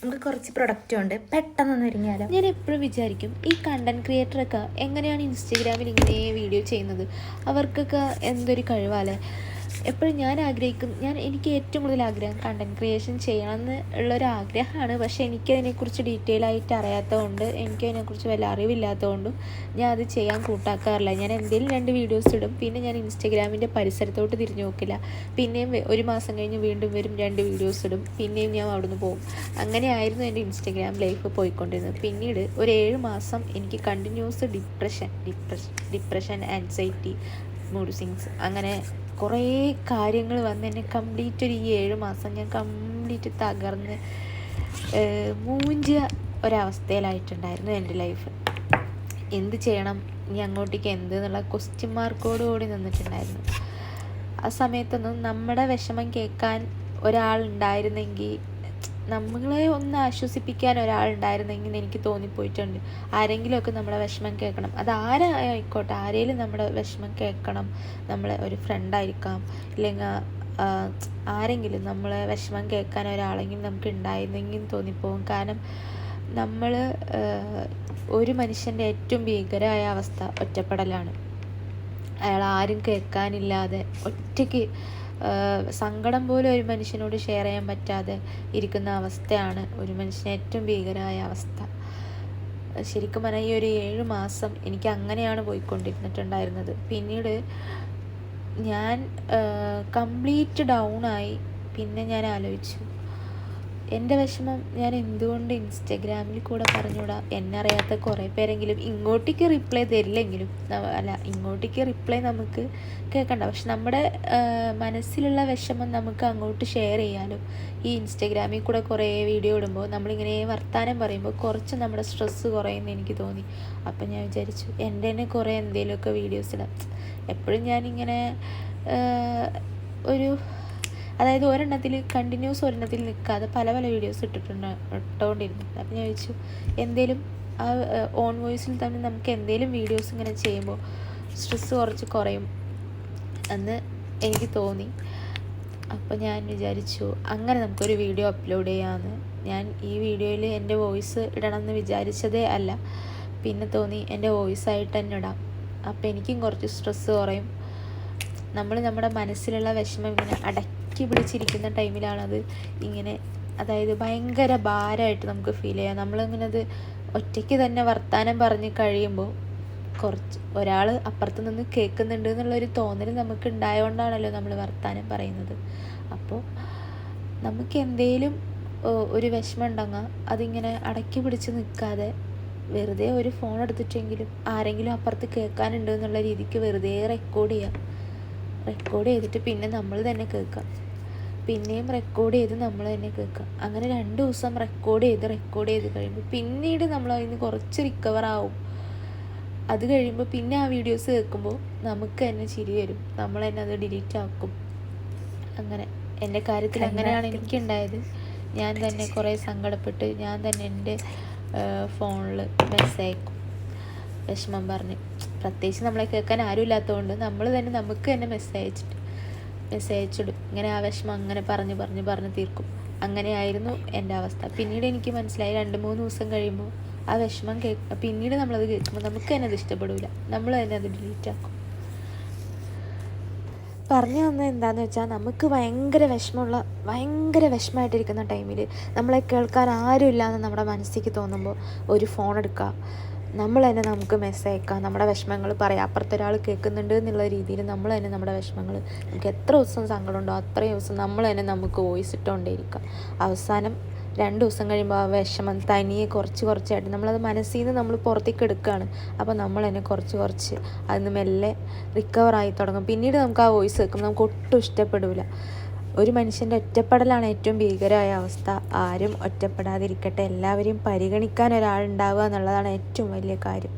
നമുക്ക് കുറച്ച് പ്രൊഡക്റ്റും ഉണ്ട്, പെട്ടെന്നൊന്ന് ഒരുങ്ങിയാലോ. ഞാൻ എപ്പോഴും വിചാരിക്കും ഈ കണ്ടൻറ് ക്രിയേറ്ററൊക്കെ എങ്ങനെയാണ് ഇൻസ്റ്റഗ്രാമിൽ ഇങ്ങനെ വീഡിയോ ചെയ്യുന്നത്, അവർക്കൊക്കെ എന്തൊരു കഴിവാല്ലേ. എപ്പോഴും എനിക്ക് ഏറ്റവും കൂടുതൽ ആഗ്രഹം കണ്ടൻറ് ക്രിയേഷൻ ചെയ്യണമെന്ന് ഉള്ളൊരാഗ്രഹമാണ്. പക്ഷേ എനിക്കതിനെക്കുറിച്ച് ഡീറ്റെയിൽ ആയിട്ട് അറിയാത്തതുകൊണ്ട്, എനിക്കതിനെക്കുറിച്ച് വല്ല അറിവില്ലാത്തതുകൊണ്ടും ഞാൻ അത് ചെയ്യാൻ കൂട്ടാക്കാറില്ല. ഞാൻ എന്തെങ്കിലും 2 വീഡിയോസ് ഇടും, പിന്നെ ഞാൻ ഇൻസ്റ്റഗ്രാമിൻ്റെ പരിസരത്തോട്ട് തിരിഞ്ഞു നോക്കില്ല. പിന്നെയും ഒരു മാസം കഴിഞ്ഞ് വീണ്ടും വരും, 2 വീഡിയോസ് ഇടും, പിന്നെയും ഞാൻ അവിടുന്ന് പോകും. അങ്ങനെയായിരുന്നു എൻ്റെ ഇൻസ്റ്റഗ്രാം ലൈഫ് പോയിക്കൊണ്ടിരുന്നത്. പിന്നീട് ഒരു 7 മാസം എനിക്ക് continuous depression, anxiety, mood swings, അങ്ങനെ കുറേ കാര്യങ്ങൾ വന്ന് എന്നെ കംപ്ലീറ്റ് ഒരു 7 മാസം ഞാൻ കംപ്ലീറ്റ് തകർന്ന് മൂഞ്ചിയ ഒരവസ്ഥയിലായിട്ടുണ്ടായിരുന്നു എൻ്റെ ലൈഫ്. എന്ത് ചെയ്യണം, ഇനി അങ്ങോട്ടേക്ക് എന്ത് എന്നുള്ള ക്വസ്റ്റ്യൻ മാർക്കോട് കൂടി നിന്നിട്ടുണ്ടായിരുന്നു. ആ സമയത്തൊന്നും നമ്മുടെ വിഷമം കേൾക്കാൻ ഒരാളുണ്ടായിരുന്നെങ്കിൽ, നമ്മളെ ഒന്ന് ആശ്വസിപ്പിക്കാൻ ഒരാളുണ്ടായിരുന്നെങ്കിൽ എനിക്ക് തോന്നിപ്പോയിട്ടുണ്ട്. ആരെങ്കിലുമൊക്കെ നമ്മുടെ വിഷമം കേൾക്കണം, അത് ആരായിക്കോട്ടെ, ആരെങ്കിലും നമ്മുടെ വിഷമം കേൾക്കണം. നമ്മളെ ഒരു ഫ്രണ്ടായിരിക്കാം, ഇല്ലെങ്കിൽ ആരെങ്കിലും നമ്മളെ വിഷമം കേൾക്കാൻ ഒരാളെങ്കിലും നമുക്ക് ഉണ്ടായിരുന്നെങ്കിൽ തോന്നിപ്പോകും. കാരണം നമ്മൾ ഒരു മനുഷ്യൻ്റെ ഏറ്റവും ഭീകരമായ അവസ്ഥ ഒറ്റപ്പെടലാണ്. അയാൾ ആരും കേൾക്കാനില്ലാതെ ഒറ്റയ്ക്ക് സങ്കടം പോലും ഒരു മനുഷ്യനോട് ഷെയർ ചെയ്യാൻ പറ്റാതെ ഇരിക്കുന്ന അവസ്ഥയാണ് ഒരു മനുഷ്യന് ഏറ്റവും ഭീകരമായ അവസ്ഥ. ശരിക്കും പറഞ്ഞാൽ ഈ ഒരു 7 മാസം എനിക്ക് അങ്ങനെയാണ് പോയിക്കൊണ്ടിരുന്നിട്ടുണ്ടായിരുന്നത്. പിന്നീട് ഞാൻ കംപ്ലീറ്റ് ഡൗണായി. പിന്നെ ഞാൻ ആലോചിച്ചു, എൻ്റെ വിഷമം ഞാൻ എന്തുകൊണ്ട് ഇൻസ്റ്റഗ്രാമിൽ കൂടെ പറഞ്ഞുകൂടാ. എന്നെ അറിയാത്ത കുറേ പേരെങ്കിലും ഇങ്ങോട്ടേക്ക് റിപ്ലൈ തരില്ലെങ്കിലും, ഇങ്ങോട്ടേക്ക് റിപ്ലൈ നമുക്ക് കേൾക്കണ്ട, പക്ഷെ നമ്മുടെ മനസ്സിലുള്ള വിഷമം നമുക്ക് അങ്ങോട്ട് ഷെയർ ചെയ്യാലോ. ഈ ഇൻസ്റ്റഗ്രാമിൽ കൂടെ കുറേ വീഡിയോ ഇടുമ്പോൾ, നമ്മളിങ്ങനെ വർത്താനം പറയുമ്പോൾ കുറച്ച് നമ്മുടെ സ്ട്രെസ്സ് കുറയുമെന്ന് എനിക്ക് തോന്നി. അപ്പം ഞാൻ വിചാരിച്ചു എൻ്റെ തന്നെ കുറേ എന്തെങ്കിലുമൊക്കെ വീഡിയോസ് ഇടാം. എപ്പോഴും ഞാനിങ്ങനെ അതായത് കണ്ടിന്യൂസ് ഒരെണ്ണത്തിൽ നിൽക്കാതെ പല വീഡിയോസ് ഇട്ടുകൊണ്ടിരുന്നു. അപ്പം ഞാൻ ചോദിച്ചു, എന്തേലും ആ ഓൺ വോയിസിൽ തന്നെ നമുക്ക് എന്തേലും വീഡിയോസ് ഇങ്ങനെ ചെയ്യുമ്പോൾ സ്ട്രെസ്സ് കുറച്ച് കുറയും എന്ന് എനിക്ക് തോന്നി. അപ്പോൾ ഞാൻ വിചാരിച്ചു അങ്ങനെ നമുക്കൊരു വീഡിയോ അപ്ലോഡ് ചെയ്യാമെന്ന്. ഞാൻ ഈ വീഡിയോയിൽ എൻ്റെ വോയിസ് ഇടണമെന്ന് വിചാരിച്ചതേ അല്ല, പിന്നെ തോന്നി എൻ്റെ വോയിസായിട്ട് തന്നെ ഇടാം. അപ്പോൾ എനിക്കും കുറച്ച് സ്ട്രെസ്സ് കുറയും. നമ്മുടെ മനസ്സിലുള്ള വിഷമം ഇങ്ങനെ അടക്കി പിടിച്ചിരിക്കുന്ന ടൈമിലാണത് ഇങ്ങനെ, അതായത് ഭയങ്കര ഭാരമായിട്ട് നമുക്ക് ഫീൽ ചെയ്യാം. നമ്മളിങ്ങനെ അത് ഒറ്റയ്ക്ക് തന്നെ വർത്താനം പറഞ്ഞ് കഴിയുമ്പോൾ ഒരാൾ അപ്പുറത്ത് നിന്ന് കേൾക്കുന്നുണ്ട് എന്നുള്ളൊരു തോന്നൽ നമുക്ക് ഉണ്ടായതുകൊണ്ടാണല്ലോ നമ്മൾ വർത്താനം പറയുന്നത്. അപ്പോൾ നമുക്ക് എന്തേലും ഒരു വിഷമം ഉണ്ടെങ്കിൽ അതിങ്ങനെ അടക്കി പിടിച്ച് നിൽക്കാതെ വെറുതെ ഒരു ഫോൺ എടുത്തിട്ടെങ്കിലും ആരെങ്കിലും അപ്പുറത്ത് കേൾക്കാനുണ്ട് എന്നുള്ള രീതിക്ക് വെറുതെ റെക്കോർഡ് ചെയ്തിട്ട് പിന്നെ നമ്മൾ തന്നെ കേൾക്കാം, പിന്നെയും റെക്കോർഡ് ചെയ്ത് നമ്മൾ തന്നെ കേൾക്കാം. അങ്ങനെ 2 ദിവസം റെക്കോർഡ് ചെയ്ത് കഴിയുമ്പോൾ പിന്നീട് നമ്മൾ അതിന് കുറച്ച് റിക്കവർ ആവും. അത് കഴിയുമ്പോൾ പിന്നെ ആ വീഡിയോസ് കേൾക്കുമ്പോൾ നമുക്ക് തന്നെ ചിരി വരും, നമ്മൾ തന്നെ അത് ഡിലീറ്റ് ആക്കും. അങ്ങനെ എൻ്റെ കാര്യത്തിൽ അങ്ങനെയാണ് എനിക്കുണ്ടായത്. ഞാൻ തന്നെ കുറേ സങ്കടപ്പെട്ട് ഞാൻ തന്നെ എൻ്റെ ഫോണിൽ മെസ്സേജ് അയക്കും, വിഷമം പറഞ്ഞ്. പ്രത്യേകിച്ച് നമ്മളെ കേൾക്കാൻ ആരും ഇല്ലാത്തതുകൊണ്ട് നമ്മൾ തന്നെ നമുക്ക് തന്നെ മെസ്സേജ് അയച്ചിടും. ഇങ്ങനെ ആ വിഷമം അങ്ങനെ പറഞ്ഞ് തീർക്കും. അങ്ങനെയായിരുന്നു എൻ്റെ അവസ്ഥ. പിന്നീട് എനിക്ക് മനസ്സിലായി, 2-3 ദിവസം കഴിയുമ്പോൾ ആ വിഷമം പിന്നീട് നമ്മളത് കേൾക്കുമ്പോൾ നമുക്ക് തന്നെ അത് ഇഷ്ടപ്പെടില്ല, നമ്മൾ തന്നെ അത് ഡിലീറ്റ് ആക്കും. പറഞ്ഞു വന്നത് എന്താണെന്ന് വെച്ചാൽ, നമുക്ക് ഭയങ്കര വിഷമമായിട്ടിരിക്കുന്ന ടൈമിൽ നമ്മളെ കേൾക്കാൻ ആരും ഇല്ലയെന്ന് നമ്മുടെ മനസ്സിലേക്ക് തോന്നുമ്പോൾ ഒരു ഫോൺ എടുക്കുക, നമ്മൾ തന്നെ നമുക്ക് മെസ്സേജ് അയക്കാം, നമ്മുടെ വിഷമങ്ങൾ പറയാം. അപ്പുറത്തെ ഒരാൾ കേൾക്കുന്നുണ്ട് എന്നുള്ള രീതിയിൽ നമ്മൾ തന്നെ നമ്മുടെ വിഷമങ്ങൾ, നമുക്ക് എത്ര ദിവസം സങ്കടമുണ്ടോ അത്രയും ദിവസം നമ്മൾ തന്നെ നമുക്ക് വോയിസ് ഇട്ടുകൊണ്ടേയിരിക്കാം. അവസാനം 2 ദിവസം കഴിയുമ്പോൾ ആ വിഷമം തനിയെ കുറച്ചായിട്ട് നമ്മളത് മനസ്സിൽ നിന്ന് നമ്മൾ പുറത്തേക്ക് എടുക്കുകയാണ്. അപ്പോൾ നമ്മൾ തന്നെ കുറച്ച് അതിന് മെല്ലെ റിക്കവറായി തുടങ്ങും. പിന്നീട് നമുക്ക് ആ വോയിസ് കേൾക്കുമ്പോൾ നമുക്ക് ഒട്ടും ഇഷ്ടപ്പെടില്ല. ഒരു മനുഷ്യൻ്റെ ഒറ്റപ്പെടലാണ് ഏറ്റവും ഭീകരമായ അവസ്ഥ. ആരും ഒറ്റപ്പെടാതിരിക്കട്ടെ, എല്ലാവരെയും പരിഗണിക്കാൻ ഒരാളുണ്ടാവുക എന്നുള്ളതാണ് ഏറ്റവും വലിയ കാര്യം.